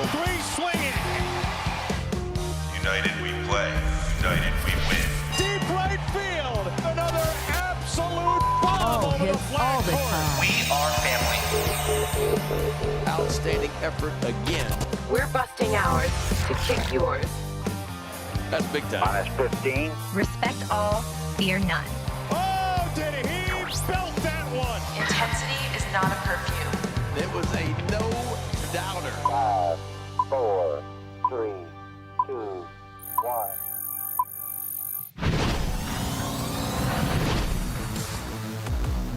3 swinging. United we play, united we win. Deep right field. Another absolute bomb over the flag all the court. time. We are family. Outstanding effort again. We're busting ours to kick yours. That's big time. -15. Respect all, fear none. Oh, did he belt that one? Intensity is not a perfume. It was a no-doubter. 5, 4, 3, 2, 1.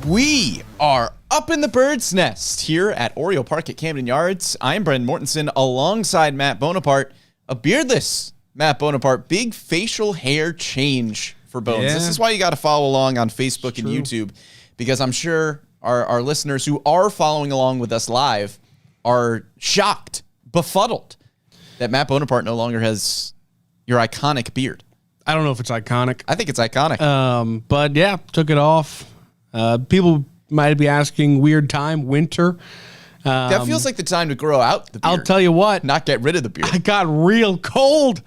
We are up in the bird's nest here at Oriole Park at Camden Yards. I'm Brendan Mortensen alongside Matt Bonaparte, a beardless Matt Bonaparte. Big facial hair change for Bones. Yeah. This is why you got to follow along on Facebook and YouTube, because I'm sure our listeners who are following along with us live are shocked, befuddled that Matt Bonaparte no longer has your iconic beard. I don't know if it's iconic. I think it's iconic. But yeah, took it off. People might be asking, weird time, winter. That feels like the time to grow out the beard. I'll tell you what. Not get rid of the beard. I got real cold.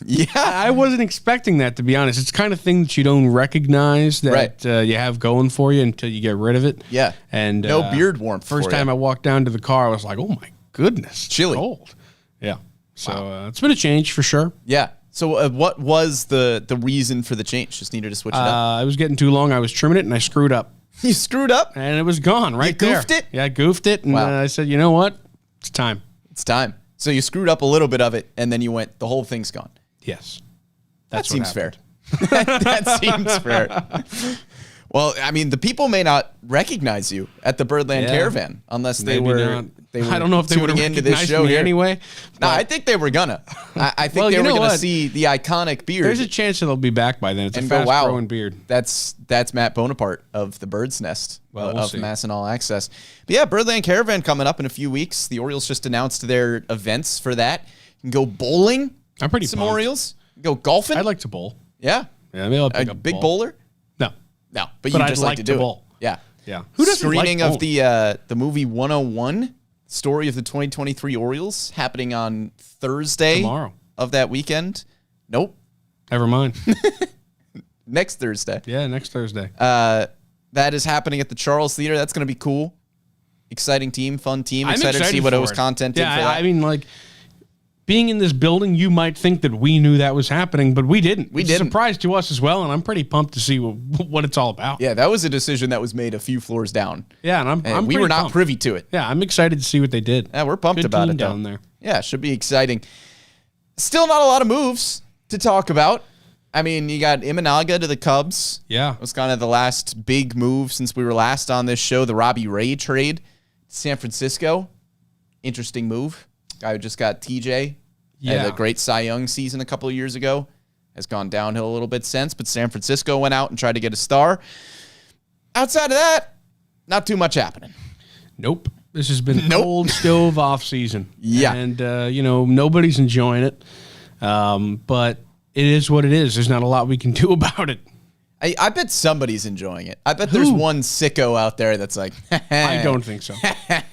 Yeah. I wasn't expecting that, to be honest. It's the kind of thing that you don't recognize that you have going for you until you get rid of it. Yeah. And no beard warmth. First time I walked down to the car, I was like, oh my goodness. Chilly. Cold. Yeah. So it's been a change for sure. Yeah. So what was the reason for the change? Just needed to switch it up. I was getting too long. I was trimming it and I screwed up. You screwed up? And it was gone right there. You goofed it? Yeah, I goofed it. And Wow. I said, you know what? It's time. It's time. So you screwed up a little bit of it, and then you went, the whole thing's gone. Yes. That That's what seems fair. happened. That seems fair. Well, I mean, the people may not recognize you at the Birdland Yeah. Caravan unless they Maybe were. not. They were I don't know if they would have tuning into this recognized show me here anyway. No, but I think they were gonna. I think Well, they you were know gonna what? see the iconic beard. There's a chance it'll be back by then. It's a and go, wow, fast-growing beard. That's Matt Bonaparte of the Bird's Nest Well, we'll of see. MASN All Access. But yeah, Birdland Caravan coming up in a few weeks. The Orioles just announced their events for that. You can go bowling. I'm pretty some pumped. Orioles. Go golfing. I'd like to bowl. Yeah. Yeah, maybe I'll pick A up big bowl. bowler? No. No, but you But just I'd like like to to do bowl. it. Yeah. Yeah. Who doesn't Screening like of the movie 101, story of the 2023 Orioles, happening on Thursday Tomorrow. of that weekend. Nope. Never mind. Next Thursday. Yeah, next Thursday. That is happening at the Charles Theater. That's going to be cool. Exciting team, fun team. I'm Excited to see what for O's it. content did Yeah, for that. I mean, like, being in this building, you might think that we knew that was happening, but we didn't. We It's didn't. a surprise to us as well, and I'm pretty pumped to see what it's all about. Yeah, that was a decision that was made a few floors down. Yeah, and I'm We pretty were not pumped. privy to it. Yeah, I'm excited to see what they did. Yeah, we're pumped Good about team it, though. down there. Yeah, should be exciting. Still not a lot of moves to talk about. I mean, you got Imanaga to the Cubs. Yeah. It was kind of the last big move since we were last on this show, the Robbie Ray trade to San Francisco. Interesting move. Guy who just got TJ. Had a great Cy Young season a couple of years ago. Has gone downhill a little bit since, but San Francisco went out and tried to get a star. Outside of that, not too much happening. Nope. This has been Nope. cold stove off season. Yeah. And, nobody's enjoying it. But it is what it is. There's not a lot we can do about it. I bet somebody's enjoying it. I bet there's one sicko out there that's like, I don't think so.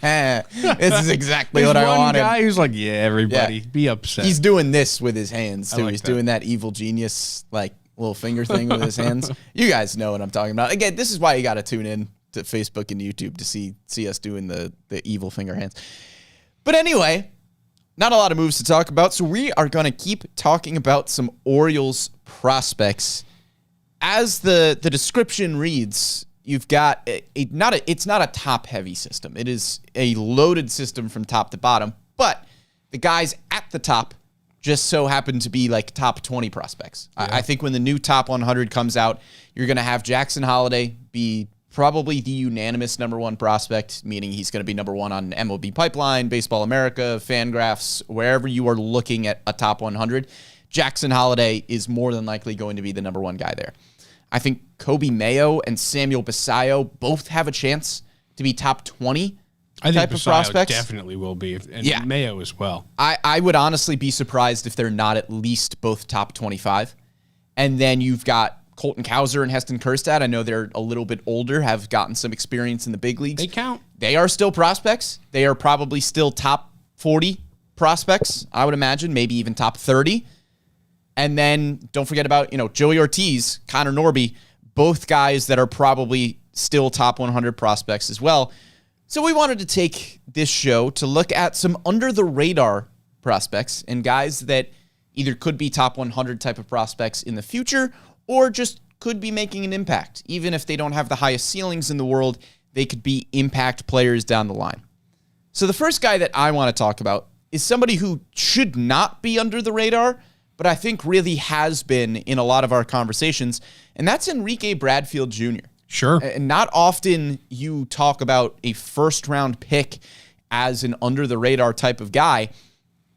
this is exactly There's what I one wanted. guy who's like, yeah, everybody, Yeah. be upset. He's doing this with his hands, too. like He's that. doing that evil genius, like, little finger thing with his hands. You guys know what I'm talking about. Again, this is why you got to tune in to Facebook and YouTube to see us doing the evil finger hands. But anyway, not a lot of moves to talk about, so we are going to keep talking about some Orioles prospects. As the description reads, you've got it's not a top-heavy system. It is a loaded system from top to bottom, but the guys at the top just so happen to be like top 20 prospects. Yeah. I think when the new top 100 comes out, you're going to have Jackson Holliday be probably the unanimous number one prospect, meaning he's going to be number one on MLB Pipeline, Baseball America, Fangraphs, wherever you are looking at a top 100. Jackson Holliday is more than likely going to be the number one guy there. I think Kobe Mayo and Samuel Basayo both have a chance to be top 20 I think type of Basayo prospects. definitely will be, and Yeah. Mayo as well. I would honestly be surprised if they're not at least both top 25. And then you've got Colton Cowser and Heston Kjerstad. I know they're a little bit older, have gotten some experience in the big leagues. They count. They are still prospects. They are probably still top 40 prospects, I would imagine, maybe even top 30. And then don't forget about, Joey Ortiz, Connor Norby, both guys that are probably still top 100 prospects as well. So we wanted to take this show to look at some under-the-radar prospects and guys that either could be top 100 type of prospects in the future or just could be making an impact. Even if they don't have the highest ceilings in the world, they could be impact players down the line. So the first guy that I want to talk about is somebody who should not be under the radar, but I think really has been in a lot of our conversations, and that's Enrique Bradfield Jr. Sure. And not often you talk about a first-round pick as an under-the-radar type of guy.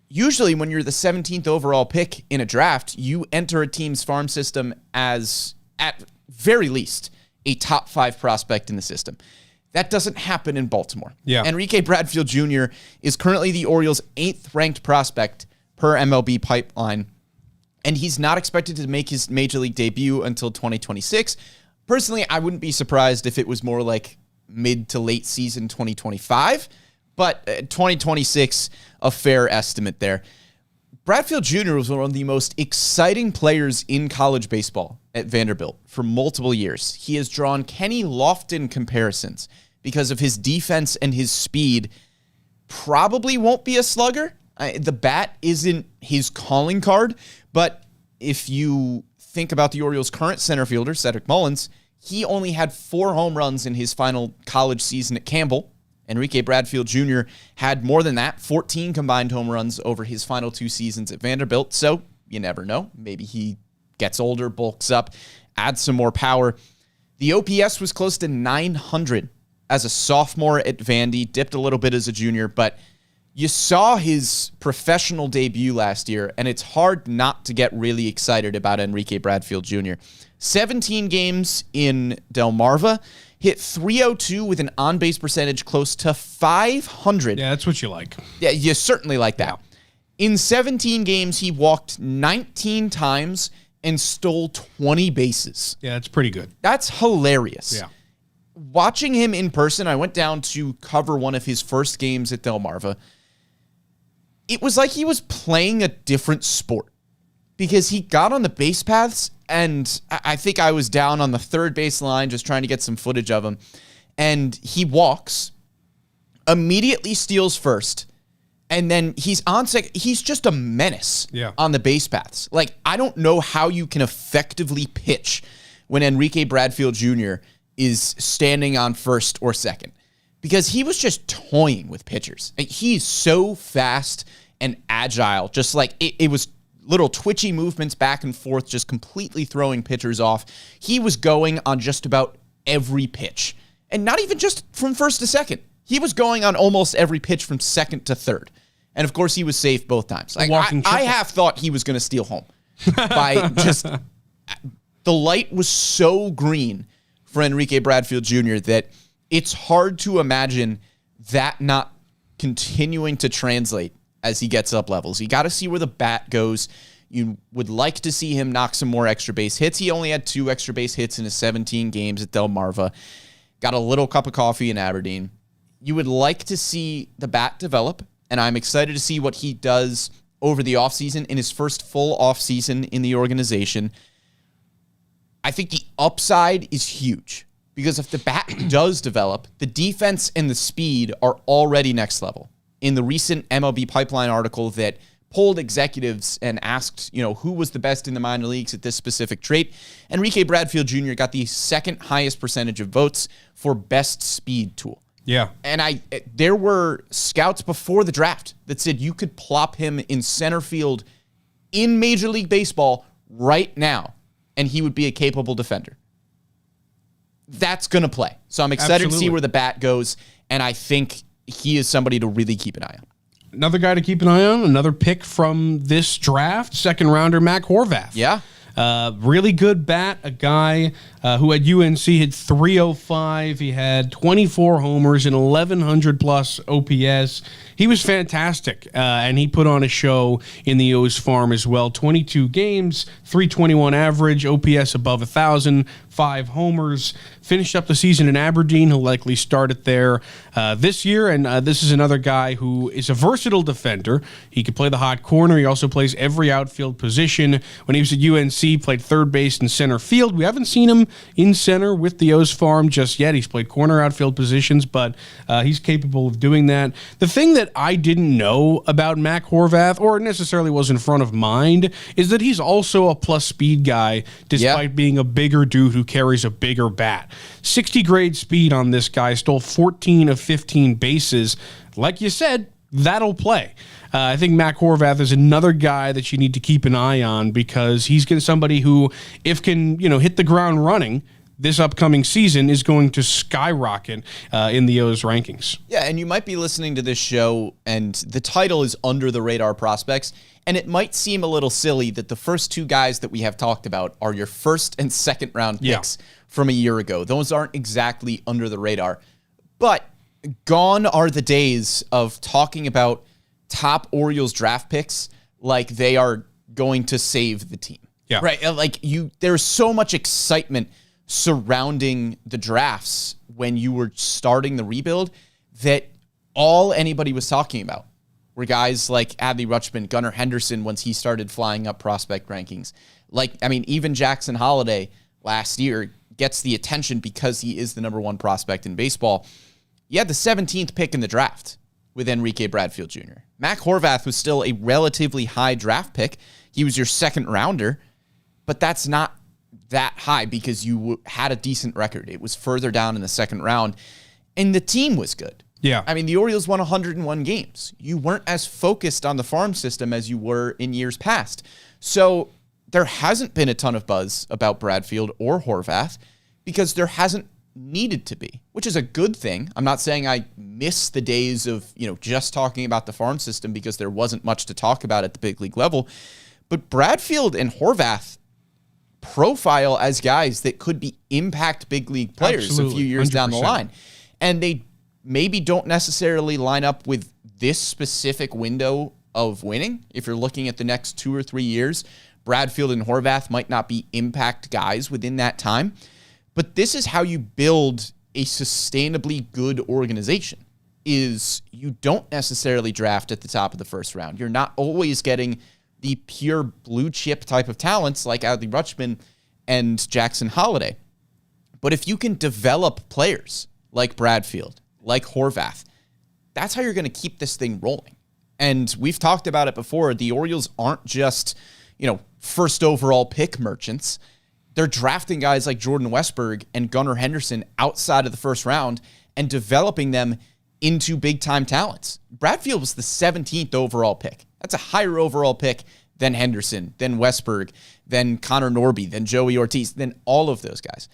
Usually when you're the 17th overall pick in a draft, you enter a team's farm system as, at very least, a top 5 prospect in the system. That doesn't happen in Baltimore. Yeah. Enrique Bradfield Jr. is currently the Orioles' 8th-ranked prospect per MLB pipeline, and he's not expected to make his major league debut until 2026. Personally, I wouldn't be surprised if it was more like mid to late season 2025, but 2026, a fair estimate there. Bradfield Jr. was one of the most exciting players in college baseball at Vanderbilt for multiple years. He has drawn Kenny Lofton comparisons because of his defense and his speed. Probably won't be a slugger. The bat isn't his calling card, but if you think about the Orioles' current center fielder, Cedric Mullins, he only had 4 home runs in his final college season at Campbell. Enrique Bradfield Jr. had more than that, 14 combined home runs over his final 2 seasons at Vanderbilt. So you never know. Maybe he gets older, bulks up, adds some more power. The OPS was close to 900 as a sophomore at Vandy, dipped a little bit as a junior, but you saw his professional debut last year, and it's hard not to get really excited about Enrique Bradfield Jr. 17 games in Delmarva, hit .302 with an on-base percentage close to 500. Yeah, that's what you like. Yeah, you certainly like that. In 17 games, he walked 19 times and stole 20 bases. Yeah, that's pretty good. That's hilarious. Yeah. Watching him in person, I went down to cover one of his first games at Delmarva. It was like he was playing a different sport because he got on the base paths, and I think I was down on the third base line just trying to get some footage of him, and he walks, immediately steals first, and then he's on second. He's just a menace on the base paths. Like, I don't know how you can effectively pitch when Enrique Bradfield Jr. is standing on first or second, because he was just toying with pitchers. He's so fast and agile, just like it was little twitchy movements back and forth, just completely throwing pitchers off. He was going on just about every pitch, and not even just from first to second. He was going on almost every pitch from second to third. And of course, he was safe both times. Like, I half thought he was going to steal home by just the light was so green for Enrique Bradfield Jr. that it's hard to imagine that not continuing to translate as he gets up levels. You got to see where the bat goes. You would like to see him knock some more extra base hits. He only had 2 extra base hits in his 17 games at Delmarva. Got a little cup of coffee in Aberdeen. You would like to see the bat develop, and I'm excited to see what he does over the offseason in his first full offseason in the organization. I think the upside is huge because if the bat does develop, the defense and the speed are already next level. In the recent MLB Pipeline article that polled executives and asked, who was the best in the minor leagues at this specific trait, Enrique Bradfield Jr. got the 2nd highest percentage of votes for best speed tool. Yeah. And there were scouts before the draft that said you could plop him in center field in Major League Baseball right now, and he would be a capable defender. That's going to play. So I'm excited to see where the bat goes, and I think he is somebody to really keep an eye on. Another guy to keep an eye on, another pick from this draft, 2nd rounder, Mac Horvath. Yeah. Really good bat, a guy who at UNC hit .305. He had 24 homers and 1,100 plus OPS. He was fantastic, and he put on a show in the O's farm as well. 22 games, .321 average, OPS above 1,000, 5 homers, finished up the season in Aberdeen. He'll likely start it there this year. And this is another guy who is a versatile defender. He can play the hot corner. He also plays every outfield position. When he was at UNC, played third base and center field. We haven't seen him in center with the O's farm just yet. He's played corner outfield positions, but he's capable of doing that. The thing that I didn't know about Mac Horvath, or necessarily was in front of mind, is that he's also a plus speed guy, despite being a bigger dude who carries a bigger bat. 60 grade speed on this guy, stole 14 of 15 bases. Like you said, that'll play. I think Mac Horvath is another guy that you need to keep an eye on because he's somebody who, if can, hit the ground running this upcoming season, is going to skyrocket in the O's rankings. Yeah, and you might be listening to this show, and the title is Under the Radar Prospects, and it might seem a little silly that the first two guys that we have talked about are your first and second round picks from a year ago. Those aren't exactly under the radar. But gone are the days of talking about top Orioles draft picks like they are going to save the team. Yeah. Right? Like there's so much excitement surrounding the drafts when you were starting the rebuild that all anybody was talking about were guys like Adley Rutschman, Gunnar Henderson, once he started flying up prospect rankings. Even Jackson Holliday last year gets the attention because he is the number one prospect in baseball. You had the 17th pick in the draft with Enrique Bradfield Jr. Mac Horvath was still a relatively high draft pick. He was your second rounder, but that's not that high because you had a decent record. It was further down in the second round, and the team was good. Yeah. The Orioles won 101 games. You weren't as focused on the farm system as you were in years past. So there hasn't been a ton of buzz about Bradfield or Horvath because there hasn't needed to be, which is a good thing. I'm not saying I miss the days of, just talking about the farm system because there wasn't much to talk about at the big league level. But Bradfield and Horvath profile as guys that could be impact big league players a few years 100%. Down the line. And they maybe don't necessarily line up with this specific window of winning. If you're looking at the next 2 or 3 years, Bradfield and Horvath might not be impact guys within that time. But this is how you build a sustainably good organization, is you don't necessarily draft at the top of the first round. You're not always getting the pure blue chip type of talents like Adley Rutschman and Jackson Holliday. But if you can develop players like Bradfield, like Horvath, that's how you're going to keep this thing rolling. And we've talked about it before. The Orioles aren't just, first overall pick merchants. They're drafting guys like Jordan Westberg and Gunnar Henderson outside of the first round and developing them into big-time talents. Bradfield was the 17th overall pick. That's a higher overall pick than Henderson, than Westberg, than Connor Norby, than Joey Ortiz, than all of those guys.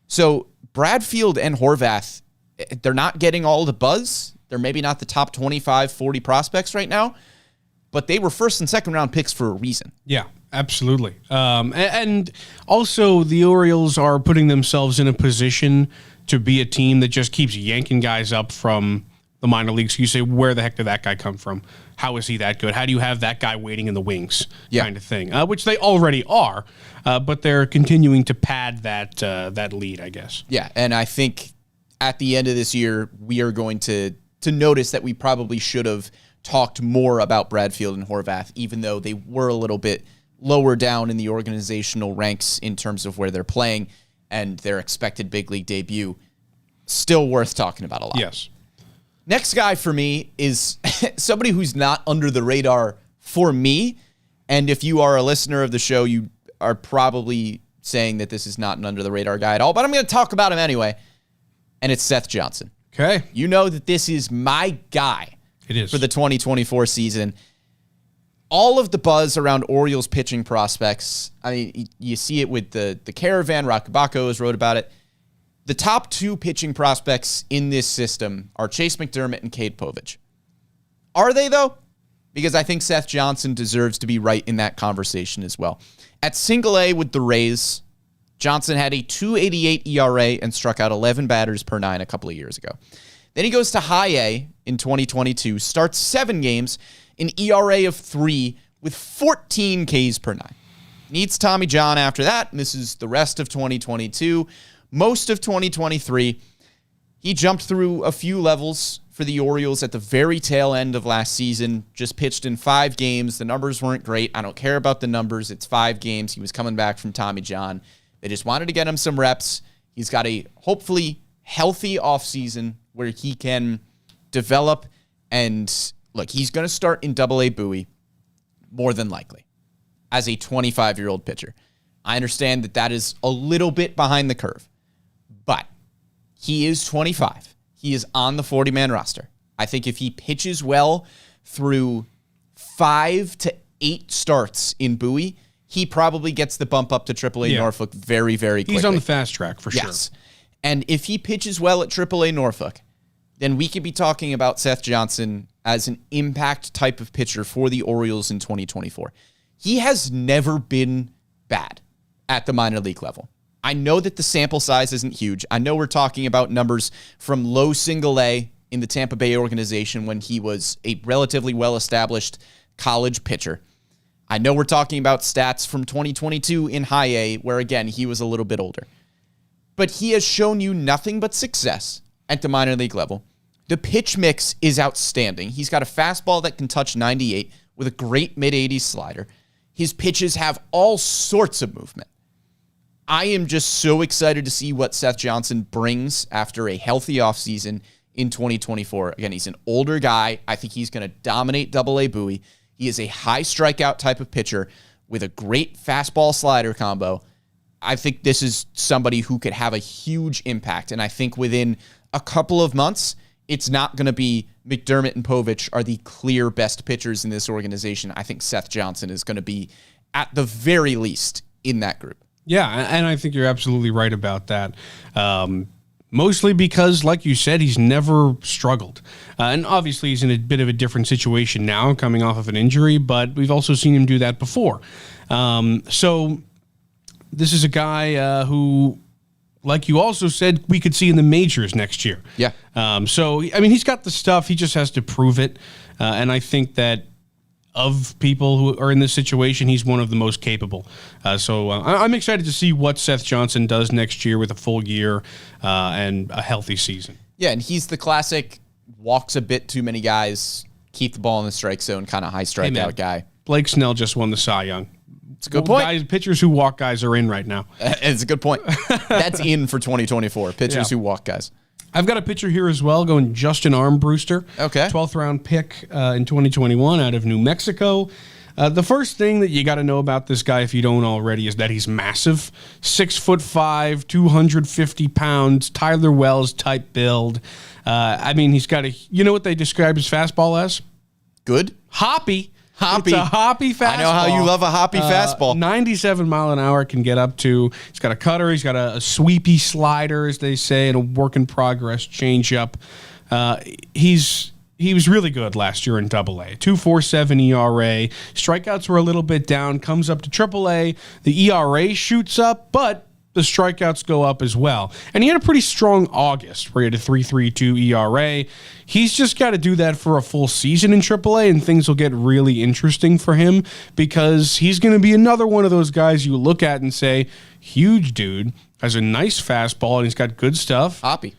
So Bradfield and Horvath, they're not getting all the buzz. They're maybe not the top 25, 40 prospects right now, but they were first and second round picks for a reason. Yeah, absolutely. And also the Orioles are putting themselves in a position to be a team that just keeps yanking guys up from the minor leagues. You say, where the heck did that guy come from? How is he that good? How do you have that guy waiting in the wings? Kind of thing, which they already are, but they're continuing to pad that lead, I guess. Yeah, and I think at the end of this year, we are going to notice that we probably should have talked more about Bradfield and Horvath, even though they were a little bit lower down in the organizational ranks in terms of where they're playing and their expected big league debut. Still worth talking about a lot. Yes. Next guy for me is somebody who's not under the radar for me. And if you are a listener of the show, you are probably saying that this is not an under the radar guy at all, but I'm going to talk about him anyway. And it's Seth Johnson. Okay. You know that this is my guy. It is. For the 2024 season. All of the buzz around Orioles pitching prospects, you see it with the Caravan. Rock Baco has wrote about it. The top two pitching prospects in this system are Chase McDermott and Cade Povich. Are they, though? Because I think Seth Johnson deserves to be right in that conversation as well. At single A with the Rays, Johnson had a 2.88 ERA and struck out 11 batters per nine a couple of years ago. Then he goes to high A in 2022, starts 7 games, an ERA of 3 with 14 Ks per nine. Needs Tommy John after that, misses the rest of 2022. most of 2023. He jumped through a few levels for the Orioles at the very tail end of last season, just pitched in 5 games. The numbers weren't great. I don't care about the numbers. It's 5 games. He was coming back from Tommy John. They just wanted to get him some reps. He's got a hopefully healthy offseason where he can develop. And look, he's going to start in Double-A Bowie more than likely as a 25-year-old pitcher. I understand that is a little bit behind the curve, but he is 25. He is on the 40-man roster. I think if he pitches well through 5 to 8 starts in Bowie, he probably gets the bump up to AAA Norfolk very, very quickly. He's on the fast track for sure. Yes. And if he pitches well at AAA Norfolk, then we could be talking about Seth Johnson as an impact type of pitcher for the Orioles in 2024. He has never been bad at the minor league level. I know that the sample size isn't huge. I know we're talking about numbers from low single A in the Tampa Bay organization when he was a relatively well-established college pitcher. I know we're talking about stats from 2022 in high A, where again, he was a little bit older. But he has shown you nothing but success at the minor league level. The pitch mix is outstanding. He's got a fastball that can touch 98 with a great mid-80s slider. His pitches have all sorts of movement. I am just so excited to see what Seth Johnson brings after a healthy offseason in 2024. Again, he's an older guy. I think he's going to dominate Double-A Bowie. He is a high strikeout type of pitcher with a great fastball slider combo. I think this is somebody who could have a huge impact. And I think within a couple of months, it's not going to be McDermott and Povich are the clear best pitchers in this organization. I think Seth Johnson is going to be, at the very least, in that group. Yeah, and I think you're absolutely right about that. Mostly because, like you said, he's never struggled. And obviously he's in a bit of a different situation now, coming off of an injury, but we've also seen him do that before. So this is a guy who, like you also said, we could see in the majors next year. Yeah. So, I mean, he's got the stuff. He just has to prove it. And I think that of people who are in this situation, he's one of the most capable. So I'm excited to see what Seth Johnson does next year with a full year and a healthy season. Yeah, and he's the classic walks a bit too many guys, keep the ball in the strike zone kind of high strikeout guy. Blake Snell just won the Cy Young. It's a good point. Guys, pitchers who walk guys are in right now. It's a good point. That's in for 2024. Pitchers who walk guys. I've got a pitcher here as well, going Justin Armbruster. Okay. 12th round pick in 2021 out of New Mexico. The first thing that you got to know about this guy, if you don't already, is that he's massive. 6'5", 250 pounds, Tyler Wells type build. I mean, he's got you know what they describe his fastball as? Good. Hoppy. Hoppy. It's a hoppy fastball. I know how you love a hoppy fastball. 97 mile an hour can get up to. He's got a cutter. He's got a sweepy slider, as they say, and a work in progress changeup. He was really good last year in Double-A. 2.47 ERA. Strikeouts were a little bit down. Comes up to Triple-A. The ERA shoots up, but the strikeouts go up as well. And he had a pretty strong August where he had a 3.32 ERA. He's just got to do that for a full season in AAA, and things will get really interesting for him because he's going to be another one of those guys you look at and say, huge dude, has a nice fastball, and he's got good stuff. Hoppy.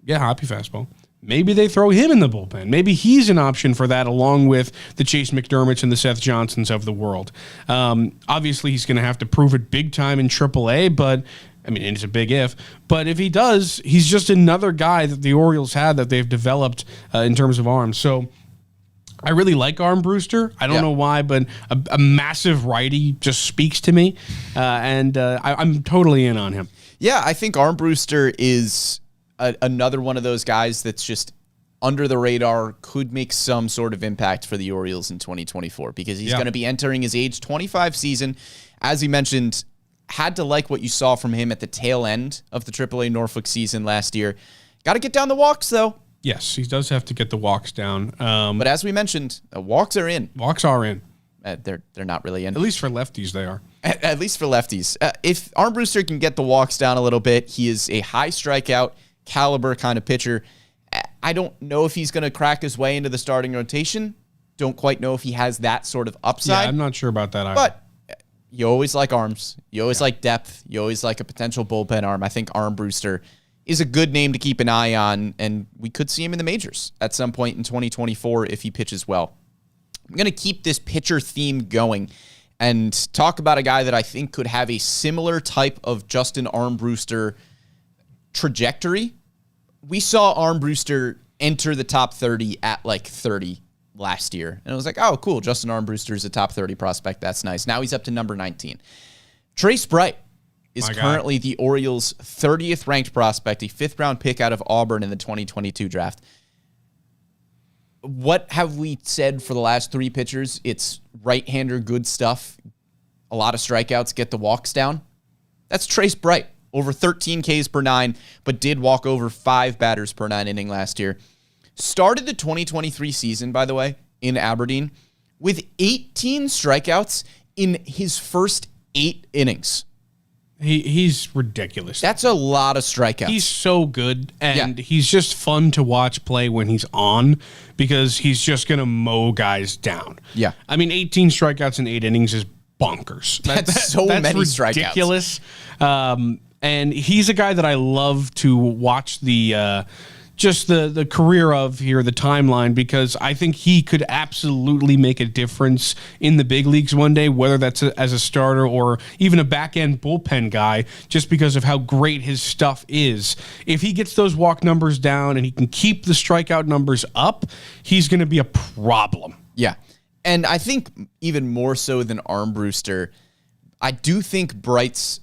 Yeah, hoppy fastball. Maybe they throw him in the bullpen. Maybe he's an option for that along with the Chase McDermotts and the Seth Johnsons of the world. Obviously, he's going to have to prove it big time in AAA, but, I mean, it's a big if. But if he does, he's just another guy that the Orioles had that they've developed in terms of arms. So I really like Armbruster. I don't know why, but a massive righty just speaks to me. And I'm totally in on him. Yeah, I think Armbruster is another one of those guys that's just under the radar, could make some sort of impact for the Orioles in 2024 because he's going to be entering his age 25 season. As he mentioned, had to like what you saw from him at the tail end of the AAA Norfolk season last year. Got to get down the walks, though. Yes, he does have to get the walks down. But as we mentioned, walks are in. Walks are in. They're not really in. At least for lefties, they are. At least for lefties. If Armbruster can get the walks down a little bit, he is a high strikeout caliber kind of pitcher. I don't know if he's going to crack his way into the starting rotation. Don't quite know if he has that sort of upside. Yeah, I'm not sure about that either. But you always like arms. You always like depth. You always like a potential bullpen arm. I think Armbruster is a good name to keep an eye on, and we could see him in the majors at some point in 2024 if he pitches well. I'm going to keep this pitcher theme going and talk about a guy that I think could have a similar type of Justin Armbruster trajectory. We saw Armbruster enter the top 30 at like 30 last year. And it was like, oh, cool. Justin Armbruster is a top 30 prospect. That's nice. Now he's up to number 19. Trace Bright is currently the Orioles' 30th ranked prospect, a 5th-round pick out of Auburn in the 2022 draft. What have we said for the last 3 pitchers? It's right-hander good stuff. A lot of strikeouts, get the walks down. That's Trace Bright. Over 13 Ks per 9, but did walk over 5 batters per 9 inning last year. Started the 2023 season, by the way, in Aberdeen with 18 strikeouts in his first 8 innings. He's ridiculous. That's a lot of strikeouts. He's so good, and he's just fun to watch play when he's on because he's just going to mow guys down. Yeah. I mean, 18 strikeouts in 8 innings is bonkers. That's so many strikeouts. Ridiculous. And he's a guy that I love to watch the career of here, the timeline, because I think he could absolutely make a difference in the big leagues one day, whether that's as a starter or even a back-end bullpen guy, just because of how great his stuff is. If he gets those walk numbers down and he can keep the strikeout numbers up, he's going to be a problem. Yeah. And I think even more so than Armbruster, I do think Bright's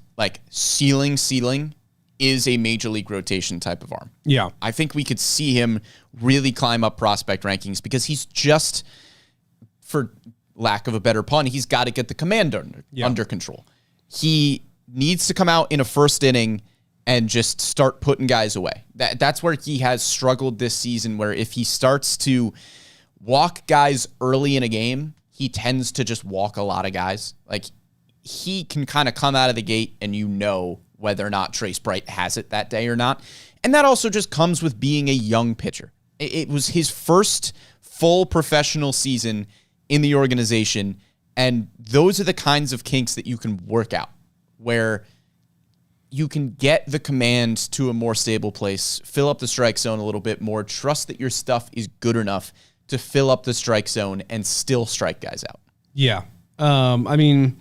ceiling is a major league rotation type of arm. Yeah. I think we could see him really climb up prospect rankings because he's just, for lack of a better pun, he's got to get the command under control. He needs to come out in a first inning and just start putting guys away. That's where he has struggled this season, where if he starts to walk guys early in a game, he tends to just walk a lot of guys. He can kind of come out of the gate and whether or not Trace Bright has it that day or not. And that also just comes with being a young pitcher. It was his first full professional season in the organization, and those are the kinds of kinks that you can work out, where you can get the command to a more stable place, fill up the strike zone a little bit more, trust that your stuff is good enough to fill up the strike zone and still strike guys out. Yeah. I mean,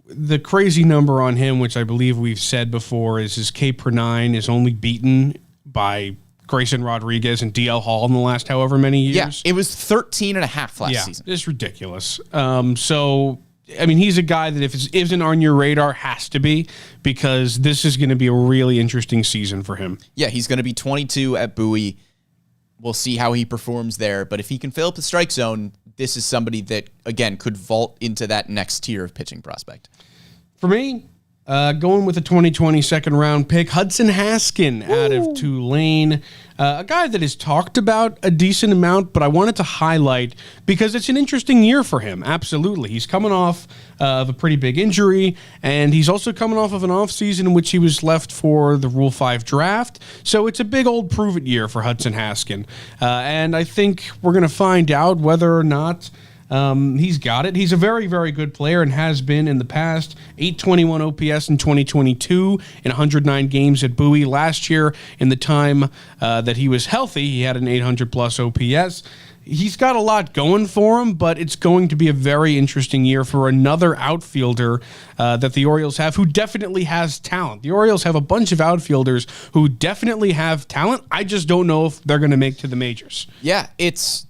the crazy number on him, which I believe we've said before, is his K per 9 is only beaten by Grayson Rodriguez and DL Hall in the last however many years. Yeah, it was 13 and a half last season. It's ridiculous. So, I mean, he's a guy that if it isn't on your radar, has to be, because this is going to be a really interesting season for him. Yeah, he's going to be 22 at Bowie. We'll see how he performs there. But if he can fill up the strike zone, this is somebody that, again, could vault into that next tier of pitching prospect. For me, going with a 2020 second-round pick, Hudson Haskin out of Tulane. A guy that is talked about a decent amount, but I wanted to highlight because it's an interesting year for him. Absolutely. He's coming off of a pretty big injury, and he's also coming off of an offseason in which he was left for the Rule 5 draft. So it's a big old prove-it year for Hudson Haskin. And I think we're going to find out whether or not he's got it. He's a very, very good player and has been in the past. 821 OPS in 2022 in 109 games at Bowie. Last year, in the time that he was healthy, he had an 800-plus OPS. He's got a lot going for him, but it's going to be a very interesting year for another outfielder that the Orioles have who definitely has talent. The Orioles have a bunch of outfielders who definitely have talent. I just don't know if they're going to make to the majors. Yeah, it's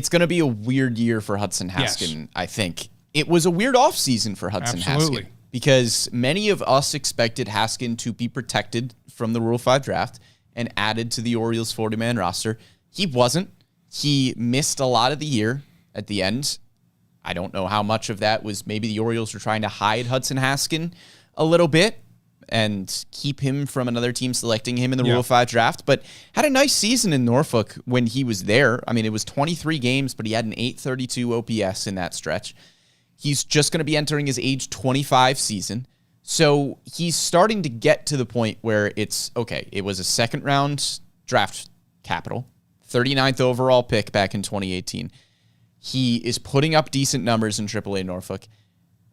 going to be a weird year for Hudson Haskin, yes. I think. It was a weird offseason for Hudson Haskin because many of us expected Haskin to be protected from the Rule 5 draft and added to the Orioles 40-man roster. He wasn't. He missed a lot of the year at the end. I don't know how much of that was maybe the Orioles were trying to hide Hudson Haskin a little bit and keep him from another team selecting him in the Rule 5 draft, but had a nice season in Norfolk when he was there. I mean, it was 23 games, but he had an 832 OPS in that stretch. He's just going to be entering his age 25 season. So he's starting to get to the point where it's, okay, it was a second-round draft capital, 39th overall pick back in 2018. He is putting up decent numbers in AAA Norfolk.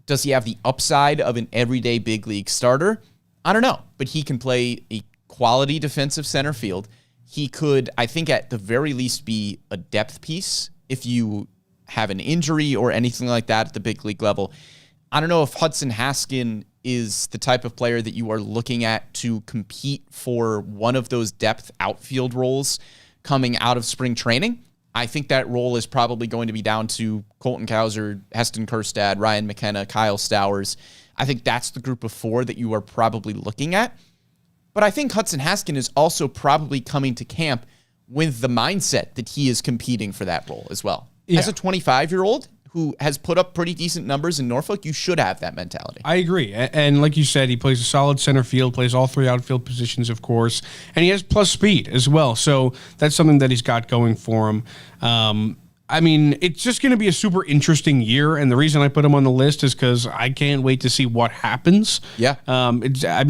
Does he have the upside of an everyday big league starter? I don't know, but he can play a quality defensive center field. He could, I think, at the very least be a depth piece if you have an injury or anything like that at the big league level. I don't know if Hudson Haskin is the type of player that you are looking at to compete for one of those depth outfield roles coming out of spring training. I think that role is probably going to be down to Colton Cowser, Heston Kjerstad, Ryan McKenna, Kyle Stowers. I think that's the group of four that you are probably looking at. But I think Hudson Haskin is also probably coming to camp with the mindset that he is competing for that role as well. Yeah. As a 25-year-old who has put up pretty decent numbers in Norfolk, you should have that mentality. I agree. And like you said, he plays a solid center field, plays all three outfield positions, of course, and he has plus speed as well. So that's something that he's got going for him. I mean, it's just going to be a super interesting year, and the reason I put him on the list is because I can't wait to see what happens. Yeah. Honestly, I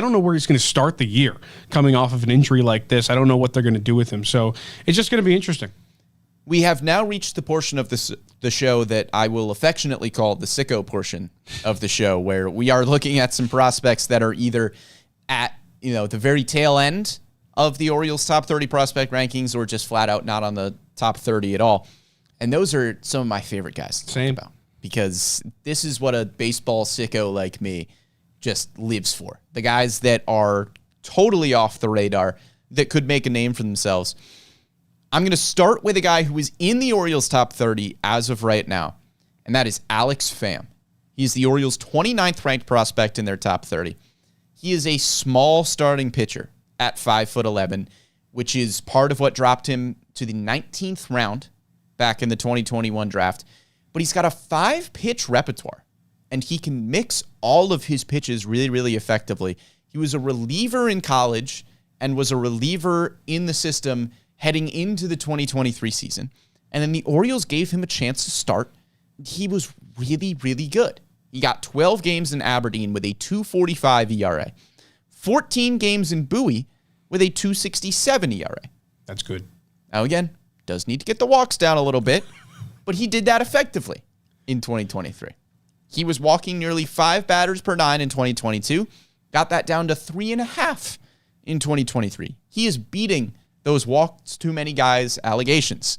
don't know where he's going to start the year coming off of an injury like this. I don't know what they're going to do with him. So it's just going to be interesting. We have now reached the portion of the show that I will affectionately call the sicko portion of the show, where we are looking at some prospects that are either at the very tail end of the Orioles top 30 prospect rankings or just flat out not on the top 30 at all. And those are some of my favorite guys to talk about, because this is what a baseball sicko like me just lives for. The guys that are totally off the radar that could make a name for themselves. I'm going to start with a guy who is in the Orioles top 30 as of right now, and that is Alex Pham. He's the Orioles' 29th ranked prospect in their top 30. He is a small starting pitcher at 5'11", which is part of what dropped him to the 19th round back in the 2021 draft. But he's got a 5-pitch repertoire, and he can mix all of his pitches really, really effectively. He was a reliever in college and was a reliever in the system heading into the 2023 season. And then the Orioles gave him a chance to start. He was really, really good. He got 12 games in Aberdeen with a 2.45 ERA, 14 games in Bowie with a 2.67 ERA. That's good. Now, again, does need to get the walks down a little bit, but he did that effectively in 2023. He was walking nearly 5 batters per 9 in 2022, got that down to 3.5 in 2023. He is beating those walks too many guys allegations.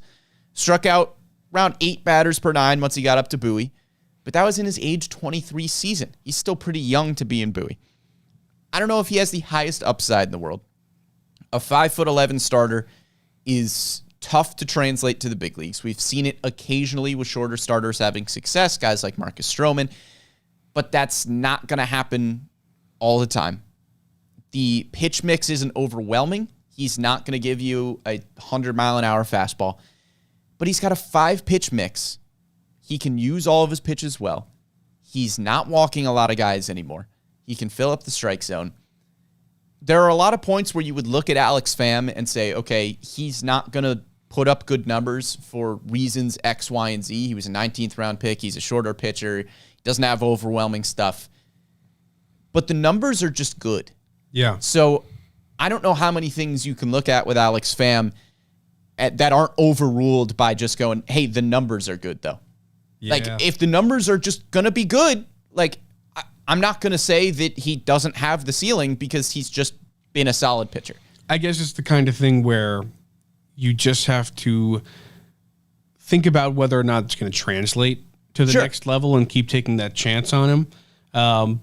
Struck out around 8 batters per 9 once he got up to Bowie, but that was in his age 23 season. He's still pretty young to be in Bowie. I don't know if he has the highest upside in the world. A 5'11" starter is tough to translate to the big leagues. We've seen it occasionally with shorter starters having success, guys like Marcus Stroman, but that's not going to happen all the time. The pitch mix isn't overwhelming. He's not going to give you a 100-mile-an-hour fastball, but he's got a 5-pitch mix. He can use all of his pitches well. He's not walking a lot of guys anymore. He can fill up the strike zone. There are a lot of points where you would look at Alex Pham and say, okay, he's not going to put up good numbers for reasons X, Y, and Z. He was a 19th round pick. He's a shorter pitcher. He doesn't have overwhelming stuff. But the numbers are just good. Yeah. So I don't know how many things you can look at with Alex Pham that aren't overruled by just going, hey, the numbers are good, though. Yeah. Like, if the numbers are just going to be good, like, I'm not going to say that he doesn't have the ceiling because he's just been a solid pitcher. I guess it's the kind of thing where you just have to think about whether or not it's going to translate to the next level and keep taking that chance on him.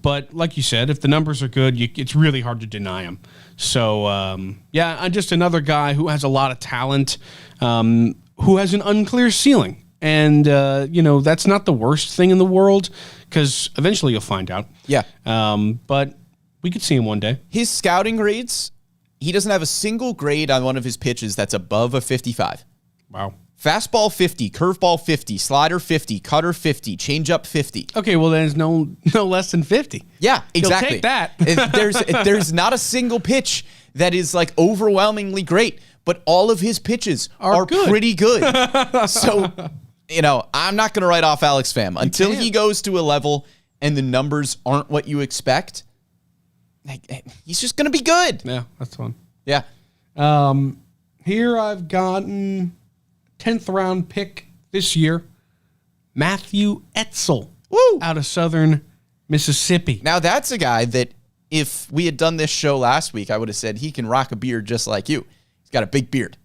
But like you said, if the numbers are good, it's really hard to deny him. So, I'm just another guy who has a lot of talent, who has an unclear ceiling. And, that's not the worst thing in the world, because eventually you'll find out. Yeah. But we could see him one day. His scouting grades, he doesn't have a single grade on one of his pitches that's above a 55. Wow. Fastball 50, curveball 50, slider 50, cutter 50, changeup 50. Okay, well, there's no less than 50. Yeah, exactly. He'll take that. There's not a single pitch that is like overwhelmingly great, but all of his pitches are pretty good. So, I'm not going to write off Alex Pham until he goes to a level and the numbers aren't what you expect. He's just going to be good. Yeah, that's fun. Yeah. Here I've gotten 10th round pick this year, Matthew Etzel. Woo! out of Southern Mississippi. Now, that's a guy that if we had done this show last week, I would have said he can rock a beard just like you. He's got a big beard.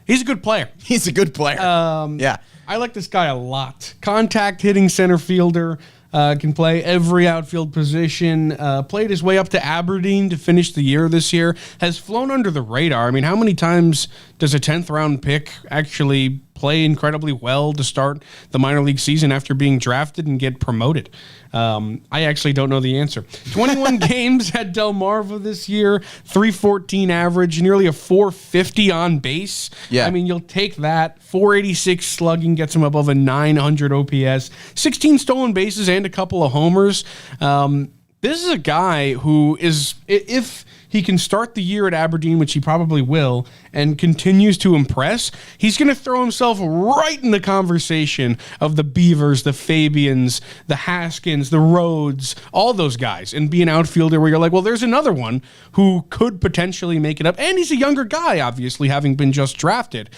He's a good player. He's a good player. Yeah. I like this guy a lot. Contact hitting center fielder. Can play every outfield position. Played his way up to Aberdeen to finish the year this year. Has flown under the radar. I mean, how many times does a 10th round pick actually play incredibly well to start the minor league season after being drafted and get promoted? I actually don't know the answer. 21 games at Delmarva this year, 314 average, nearly a 450 on base. Yeah. I mean, you'll take that. 486 slugging gets him above a 900 OPS, 16 stolen bases and a couple of homers. This is a guy who is, if he can start the year at Aberdeen, which he probably will, and continues to impress, he's going to throw himself right in the conversation of the Beavers, the Fabians, the Haskins, the Rhodes, all those guys, and be an outfielder where you're like, well, there's another one who could potentially make it up. And he's a younger guy, obviously, having been just drafted.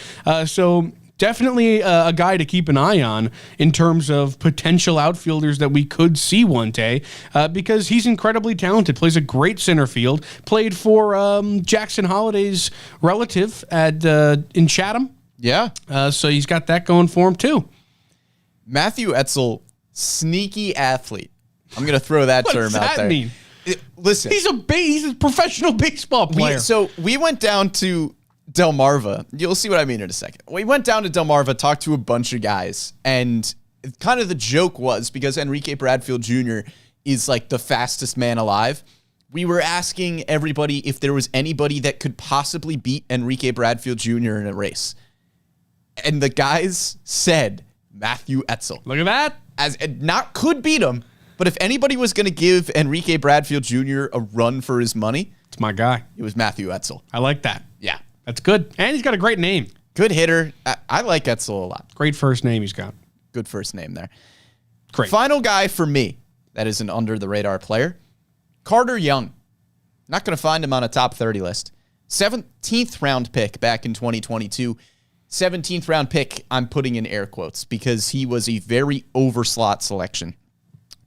So definitely a guy to keep an eye on in terms of potential outfielders that we could see one day, because he's incredibly talented, plays a great center field, played for Jackson Holliday's relative in Chatham. Yeah. So he's got that going for him too. Matthew Etzel, sneaky athlete. I'm going to throw that What term does out that there. mean? Listen. He's a professional baseball player. So we went down to Delmarva. You'll see what I mean in a second. We went down to Delmarva, talked to a bunch of guys, and kind of the joke was, because Enrique Bradfield Jr. is like the fastest man alive, we were asking everybody if there was anybody that could possibly beat Enrique Bradfield Jr. in a race. And the guys said Matthew Etzel. Look at that. As not could beat him, but if anybody was going to give Enrique Bradfield Jr. a run for his money, It's my guy. it was Matthew Etzel. I like that. Yeah. That's good. And he's got a great name. Good hitter. I like Etzel a lot. Great first name he's got. Good first name there. Great. Final guy for me that is an under-the-radar player, Carter Young. Not going to find him on a top 30 list. 17th round pick back in 2022. 17th round pick, I'm putting in air quotes, because he was a very overslot selection.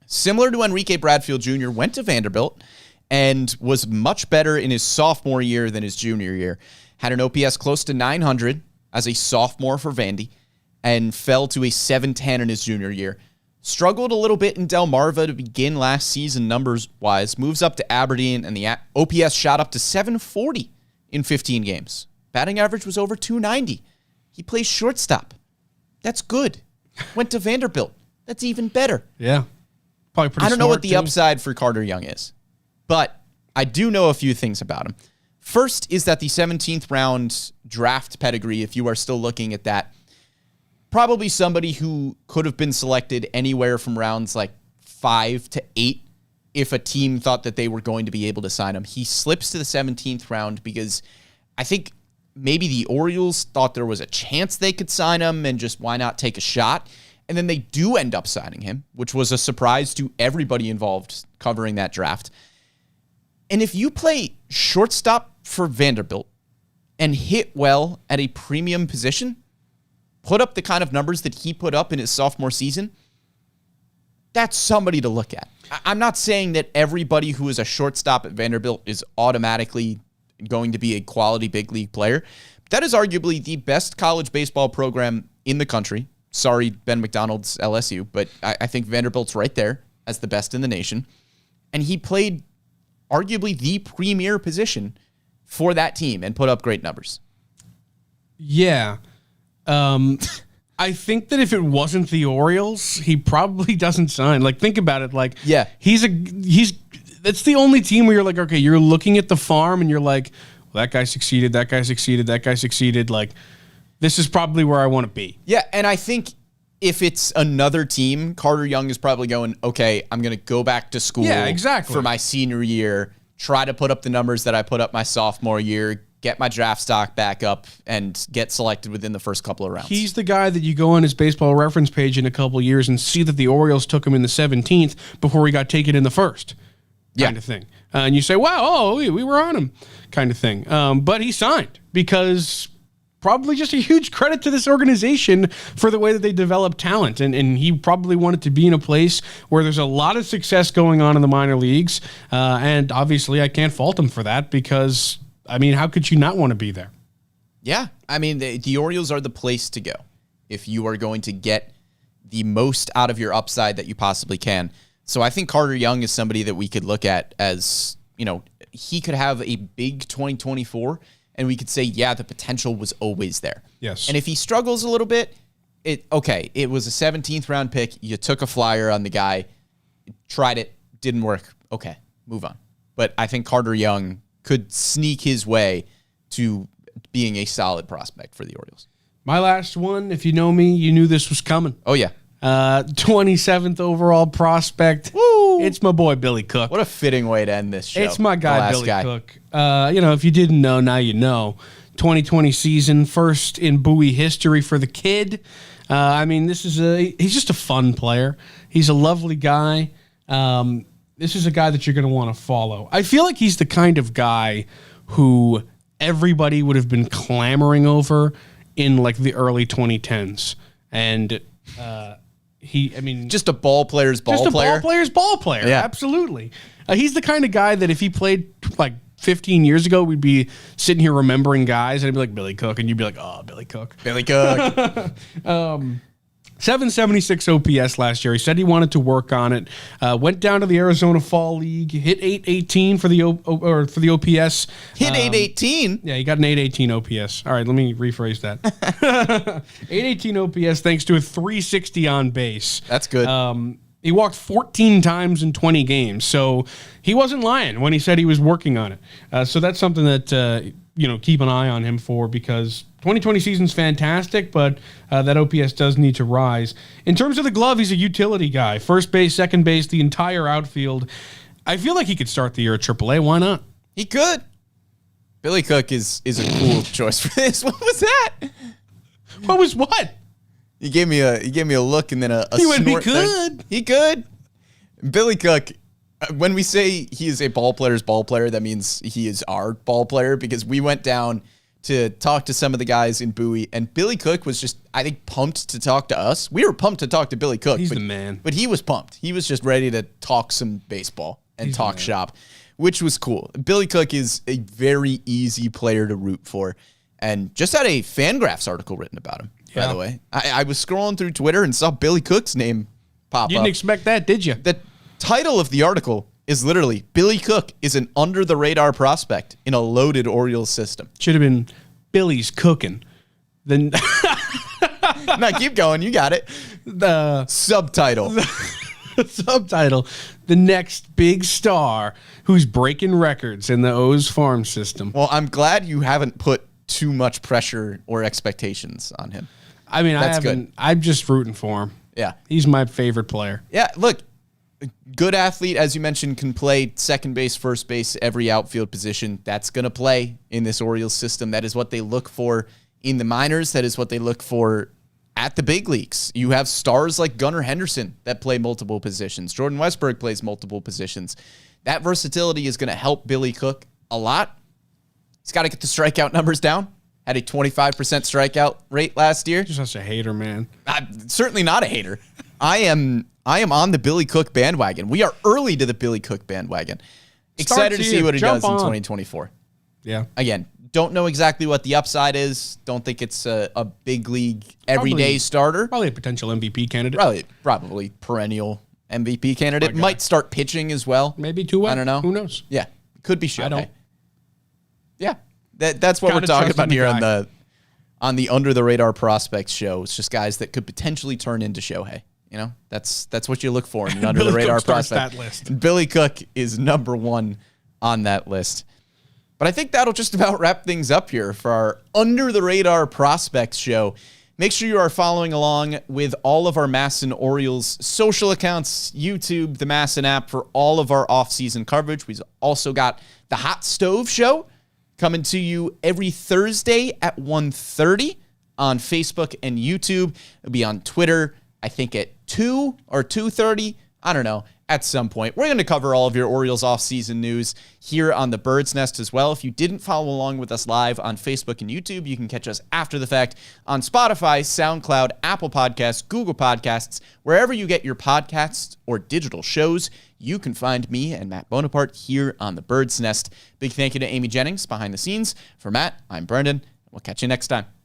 Similar to Enrique Bradfield Jr., went to Vanderbilt and was much better in his sophomore year than his junior year. Had an OPS close to 900 as a sophomore for Vandy and fell to a 710 in his junior year. Struggled a little bit in Delmarva to begin last season numbers-wise. Moves up to Aberdeen, and the OPS shot up to 740 in 15 games. Batting average was over 290. He plays shortstop. That's good. Went to Vanderbilt. That's even better. Yeah. Probably pretty I don't know smart, what the too. upside for Carter Young is, but I do know a few things about him. First is that the 17th round draft pedigree, if you are still looking at that, probably somebody who could have been selected anywhere from rounds like 5 to 8 if a team thought that they were going to be able to sign him. He slips to the 17th round because I think maybe the Orioles thought there was a chance they could sign him and just why not take a shot? And then they do end up signing him, which was a surprise to everybody involved covering that draft. And if you play shortstop for Vanderbilt and hit well at a premium position, put up the kind of numbers that he put up in his sophomore season, that's somebody to look at. I'm not saying that everybody who is a shortstop at Vanderbilt is automatically going to be a quality big league player. That is arguably the best college baseball program in the country. Sorry, Ben McDonald's LSU, but I think Vanderbilt's right there as the best in the nation. And he played arguably the premier position for that team and put up great numbers. Yeah. I think that if it wasn't the Orioles, he probably doesn't sign. Like, think about it. Like, Yeah. that's the only team where you're like, okay, you're looking at the farm and you're like, well, that guy succeeded, that guy succeeded, that guy succeeded. Like, this is probably where I want to be. Yeah, and I think if it's another team, Carter Young is probably going, okay, I'm going to go back to school for my senior year, try to put up the numbers that I put up my sophomore year, get my draft stock back up, and get selected within the first couple of rounds. He's the guy that you go on his baseball reference page in a couple of years and see that the Orioles took him in the 17th before he got taken in the first, kind of thing. And you say, wow, we were on him, kind of thing. But he signed because probably just a huge credit to this organization for the way that they develop talent. And he probably wanted to be in a place where there's a lot of success going on in the minor leagues. And obviously I can't fault him for that because, I mean, how could you not want to be there? Yeah. I mean, the Orioles are the place to go if you are going to get the most out of your upside that you possibly can. So I think Carter Young is somebody that we could look at as, you know, he could have a big 2024 and we could say, yeah, the potential was always there. Yes. And if he struggles a little bit, it was a 17th round pick. You took a flyer on the guy, tried it, didn't work. Okay, move on. But I think Carter Young could sneak his way to being a solid prospect for the Orioles. My last one, if you know me, you knew this was coming. Oh, yeah. 27th overall prospect. Woo! It's my boy, Billy Cook. What a fitting way to end this show. It's my The guy, last Billy Cook. You know, if you didn't know, now you know. 2020 season, first in Bowie history for the kid. I mean, he's just a fun player. He's a lovely guy. This is a guy that you're going to want to follow. I feel like he's the kind of guy who everybody would have been clamoring over in like the early 2010s. And just a ball player's ball player. Ball player's ball player. Yeah. Absolutely. He's the kind of guy that if he played like 15 years ago, we'd be sitting here remembering guys and I'd be like, Billy Cook. And you'd be like, oh, Billy Cook. Billy Cook. 776 OPS last year. He said he wanted to work on it. Went down to the Arizona Fall League. Hit 818 for the OPS. Hit 818? Yeah, he got an 818 OPS. All right, let me rephrase that. 818 OPS thanks to a 360 on base. That's good. He walked 14 times in 20 games, so he wasn't lying when he said he was working on it. So that's something that keep an eye on him for because 2020 season's fantastic, but that OPS does need to rise. In terms of the glove, he's a utility guy. First base, second base, the entire outfield. I feel like he could start the year at AAA. Why not? He could. Billy Cook is a cool choice for this. What was that? What was what? He gave me a look and then a He went, snort he could. thing. He could. Billy Cook, when we say he is a ball player's ball player, that means he is our ball player because we went down to talk to some of the guys in Bowie, and Billy Cook was just, I think, pumped to talk to us. We were pumped to talk to Billy Cook. He's the man. But he was pumped. He was just ready to talk some baseball and talk shop, which was cool. Billy Cook is a very easy player to root for, and just had a Fangraphs article written about him. By the way, I was scrolling through Twitter and saw Billy Cook's name pop up. You didn't expect that, did you? The title of the article is literally Billy Cook is an under-the-radar prospect in a loaded Orioles system. Should have been Billy's cooking. Then No, keep going. You got it. The Subtitle. subtitle: the next big star who's breaking records in the O's farm system. Well, I'm glad you haven't put too much pressure or expectations on him. I mean, That's I haven't. good. I'm just rooting for him. Yeah. He's my favorite player. Yeah, look, good athlete, as you mentioned, can play second base, first base, every outfield position. That's going to play in this Orioles system. That is what they look for in the minors. That is what they look for at the big leagues. You have stars like Gunnar Henderson that play multiple positions. Jordan Westberg plays multiple positions. That versatility is going to help Billy Cook a lot. He's got to get the strikeout numbers down. Had a 25% strikeout rate last year. Just such a hater, man. I'm certainly not a hater. I am on the Billy Cook bandwagon. We are early to the Billy Cook bandwagon. Excited to see what he does in 2024. Yeah. Again, don't know exactly what the upside is. Don't think it's a big league everyday starter. Probably a potential MVP candidate. Probably perennial MVP candidate. Might start pitching as well. Maybe 2 I don't know. Who knows? Yeah. Could be Shohei. I don't. Yeah. That's what Gotta we're talking trust about in the here guy. on the Under the Radar Prospects show. It's just guys that could potentially turn into Shohei. You know, that's what you look for in an Under the Radar Cook starts prospect. that list. And Billy Cook is number one on that list. But I think that'll just about wrap things up here for our Under the Radar Prospects show. Make sure you are following along with all of our MASN Orioles social accounts, YouTube, the MASN app for all of our off-season coverage. We've also got the Hot Stove Show coming to you every Thursday at 1:30 on Facebook and YouTube. It'll be on Twitter, I think at 2 or 2:30. I don't know. at some point. We're going to cover all of your Orioles offseason news here on the Bird's Nest as well. If you didn't follow along with us live on Facebook and YouTube, you can catch us after the fact on Spotify, SoundCloud, Apple Podcasts, Google Podcasts, wherever you get your podcasts or digital shows. You can find me and Matt Bonaparte here on the Bird's Nest. Big thank you to Amy Jennings behind the scenes. For Matt, I'm Brendan. We'll catch you next time.